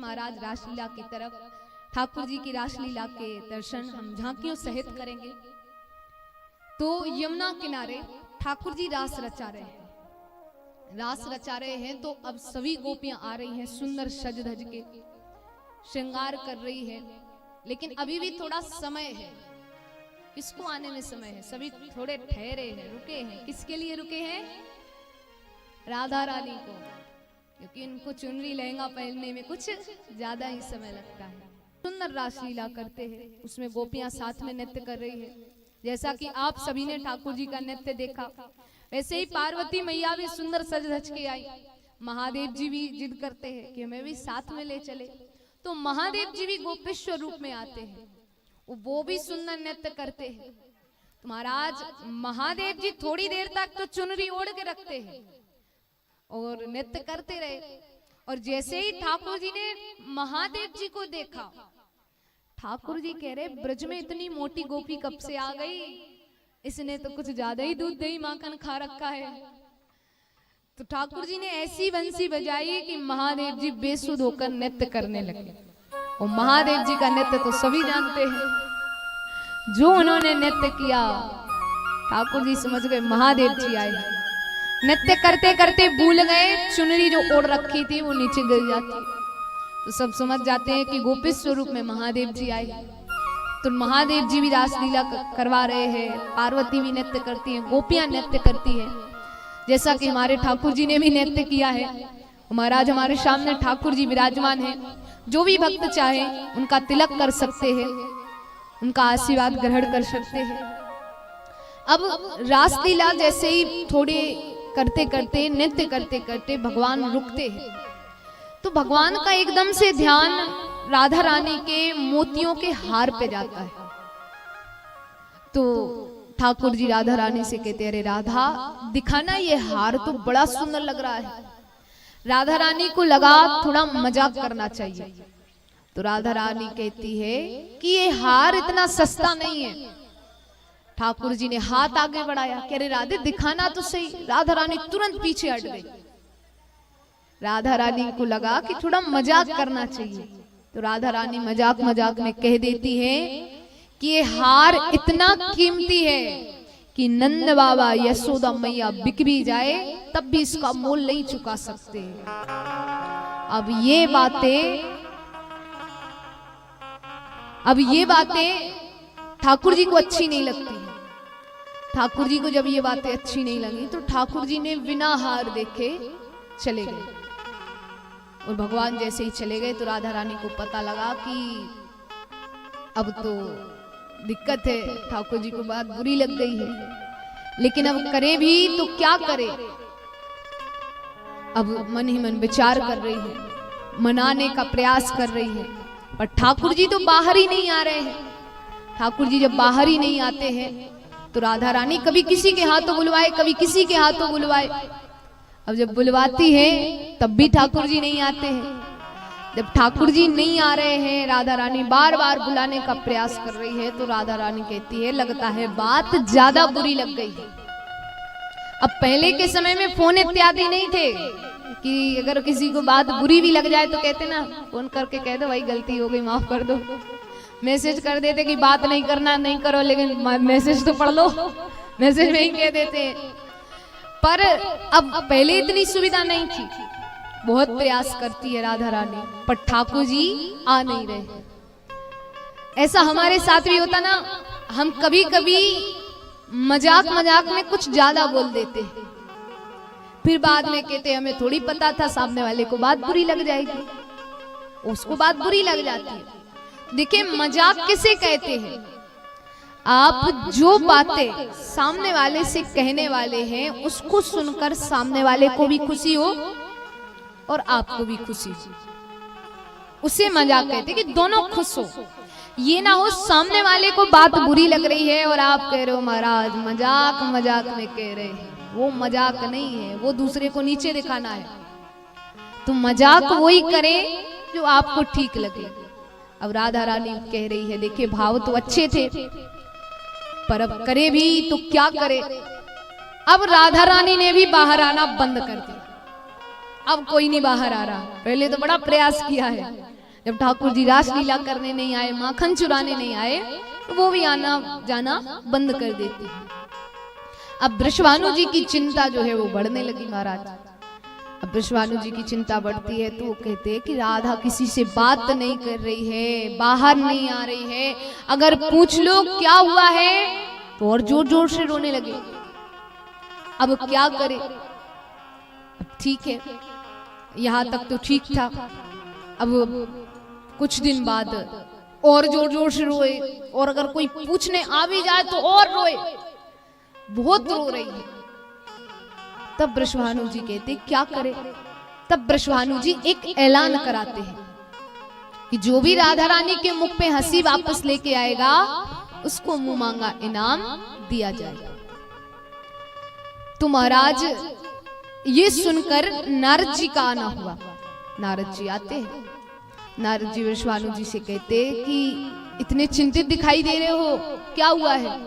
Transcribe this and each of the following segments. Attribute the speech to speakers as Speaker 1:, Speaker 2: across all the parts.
Speaker 1: महाराज रासलीला की तरफ। ठाकुर जी की रासलीला के दर्शन हम झांकियों सहित करेंगे। तो यमुना किनारे ठाकुर जी रास रचा रहे हैं, रास रचा रहे हैं। तो अब सभी गोपियां आ रही हैं सुंदर सज धज के, श्रृंगार कर रही है। लेकिन अभी भी थोड़ा समय है। किसको आने में समय है? सभी थोड़े ठहरे हैं, रुके हैं। किसके लिए रुके हैं? राधा रानी को, क्योंकि इनको चुनरी लहंगा पहनने में कुछ ज्यादा ही समय लगता है। सुंदर रासलीला करते हैं, उसमें गोपियां साथ में नृत्य कर रही है। जैसा कि आप सभी ने ठाकुर जी का नृत्य देखा, वैसे ही पार्वती मैया भी सुंदर सज धज के आई। महादेव जी भी जिद करते हैं कि हमें भी साथ में ले चले। तो महादेव जी भी गोपेश्वर रूप में आते हैं, वो भी सुंदर नृत्य करते हैं। तो महाराज महादेव जी थोड़ी देर तक तो चुनरी ओढ़ के रखते हैं और नृत्य करते रहे। और जैसे ही ठाकुर जी ने महादेव जी को देखा, ठाकुर जी कह रहे ब्रज में इतनी मोटी गोपी कब से आ गई, इसने तो कुछ ज्यादा ही दूध दही माखन खा रखा है। तो ठाकुर जी ने ऐसी बंसी बजाई कि महादेव जी बेसुध होकर नृत्य करने लगे। और महादेव जी का नृत्य तो सभी जानते हैं, जो उन्होंने नृत्य किया ठाकुर जी समझ गए महादेव जी आए। नृत्य करते करते भूल गए चुनरी जो ओढ़ रखी थी वो नीचे गिर जाती, तो सब समझ जाते हैं कि गोपी स्वरूप में महादेव जी आए। तो महादेव जी भी रासलीला करवा रहे हैं, पार्वती भी नृत्य करती है, गोपियां नृत्य करती है, जैसा कि हमारे ठाकुर जी ने भी नृत्य किया है। महाराज हमारे सामने ठाकुर जी विराजमान है। जो भी भक्त चाहे उनका तिलक कर सकते हैं, उनका आशीर्वाद ग्रहण कर सकते हैं। अब रासलीला जैसे ही थोड़े करते करते नृत्य करते करते भगवान रुकते हैं, तो भगवान का एकदम से ध्यान राधा रानी के मोतियों के हार पे जाता है। तो ठाकुर जी राधा रानी से कहते अरे राधा दिखाना ये हार तो बड़ा सुंदर लग रहा है। राधा रानी को लगा थोड़ा मजाक करना चाहिए। तो राधा रानी कहती है कि ये हार इतना सस्ता नहीं है। ठाकुर जी ने हाथ आगे बढ़ाया कि अरे राधे दिखाना तो सही। राधा रानी तुरंत पीछे हट गई। राधा रानी को लगा कि थोड़ा मजाक करना चाहिए। तो राधा रानी मजाक मजाक में कह देती है कि ये हार इतना कीमती है कि नंद बाबा यशोदा मैया बिक भी जाए तब भी इसका मोल नहीं चुका सकते। अब ये बातें ठाकुर जी को अच्छी नहीं लगती। ठाकुर जी को जब ये बातें अच्छी नहीं लगी तो ठाकुर जी ने बिना हार देखे चले गए। और भगवान जैसे ही चले गए तो राधा रानी को पता लगा कि अब तो दिक्कत है, ठाकुर जी को बात बुरी लग गई है। लेकिन अब करे भी तो क्या करे। अब मन ही मन विचार कर रही है, मनाने का प्रयास कर रही है, पर ठाकुर जी तो बाहर ही नहीं आ रहे हैं। ठाकुर जी जब बाहर ही नहीं आते हैं तो राधा रानी कभी किसी के हाथों बुलवाए, कभी किसी के हाथों बुलवाए। अब जब बुलवाती है तब भी ठाकुर जी नहीं आते हैं। जब ठाकुर जी नहीं आ रहे हैं, राधा रानी बार बार बुलाने का प्रयास कर रही है। तो राधा रानी कहती है लगता है बात ज्यादा बुरी लग गई है। अब पहले के समय में फोन इत्यादि नहीं थे कि अगर किसी को बात बुरी भी लग जाए तो कहते ना फोन करके कह दो भाई गलती हो गई माफ कर दो। मैसेज कर देते कि बात नहीं करना नहीं करो, लेकिन मैसेज तो पढ़ लो, मैसेज में ही कह देते। पर अब पहले इतनी सुविधा नहीं थी। बहुत प्रयास करती है राधा रानी, पर ठाकुर जी आ नहीं रहे। ऐसा हमारे साथ भी होता ना, हम कभी कभी मजाक मजाक में कुछ ज्यादा बोल देते, फिर बाद में कहते हमें थोड़ी पता था सामने वाले को बात बुरी लग जाएगी, उसको बात बुरी लग जाती है। देखिए मजाक किसे कहते हैं? आप जो बातें सामने वाले से कहने वाले हैं उसको सुनकर सामने वाले को भी खुशी हो और आपको भी खुशी हो, उसे मजाक कहते हैं कि दोनों खुश हो। ये ना हो सामने वाले को बात बुरी लग रही है और आप कह रहे हो महाराज मजाक मजाक में कह रहे हैं, वो मजाक नहीं है, वो दूसरे को नीचे दिखाना है। तो मजाक वही करे जो आपको ठीक लगे। अब राधा रानी कह रही है देखिए भाव तो अच्छे थे, पर अब करे भी तो क्या करे। अब राधा रानी ने भी बाहर आना बंद कर दिया। अब कोई नहीं बाहर आ रहा। पहले तो बड़ा प्रयास किया है, जब ठाकुर जी रासलीला करने नहीं आए, माखन चुराने नहीं आए, तो वो भी आना जाना बंद कर देती है। अब वृषभानु जी की चिंता जो है वो बढ़ने लगी महाराज। अब वृषभानु जी की चिंता बढ़ती है तो वो कहते हैं कि राधा किसी से बात नहीं कर रही है, बाहर नहीं आ रही है, अगर पूछ लो क्या हुआ है तो और जोर जोर से रोने लगे। अब क्या करे? अब ठीक है, यहां तक तो ठीक था। अब कुछ दिन बाद और जोर जोर से रोए, और अगर कोई पूछने आ भी जाए तो और रोए, बहुत रो रही है। तब वृषभानु जी कहते क्या करे? तब वृषभानु जी एक ऐलान कराते हैं कि जो भी राधा रानी के मुख पे हंसी वापस लेके आएगा उसको मुंह मांगा इनाम दिया जाएगा। तो महाराज ये सुनकर नारद जी का आना हुआ। नारद जी आते हैं। नारद जी वृषभानु जी से कहते कि इतने चिंतित दिखाई दे रहे हो, क्या हुआ है?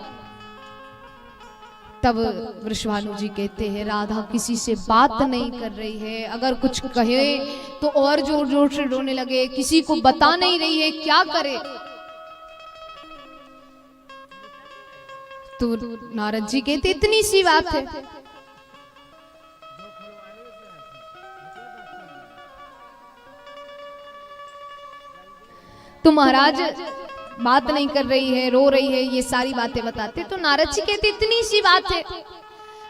Speaker 1: तब वृषभानु जी कहते हैं राधा किसी से बात नहीं कर रही है, अगर कुछ कहे तो और जोर जोर से रोने लगे, किसी को बता नहीं रही है, क्या करे? तो नारद जी कहते इतनी सी बात है। तो महाराज बात नहीं कर रही है, रो रही है, ये सारी बातें बताते। तो नारद जी कहते इतनी सी बात है,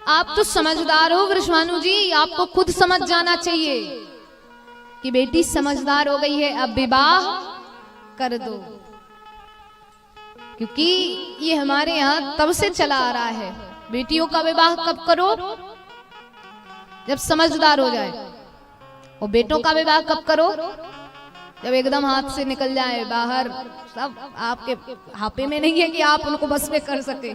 Speaker 1: आप तो समझदार हो वृषभानु जी, आपको खुद समझ जाना चाहिए कि बेटी समझदार हो गई है, अब विवाह कर दो। क्योंकि ये हमारे यहाँ तब से चला आ रहा है, बेटियों का विवाह कब करो? जब समझदार हो जाए। और बेटों का विवाह कब करो? जब एकदम हाथ से निकल जाए बाहर, सब आपके हाथे में नहीं है कि आप उनको बस में कर सके।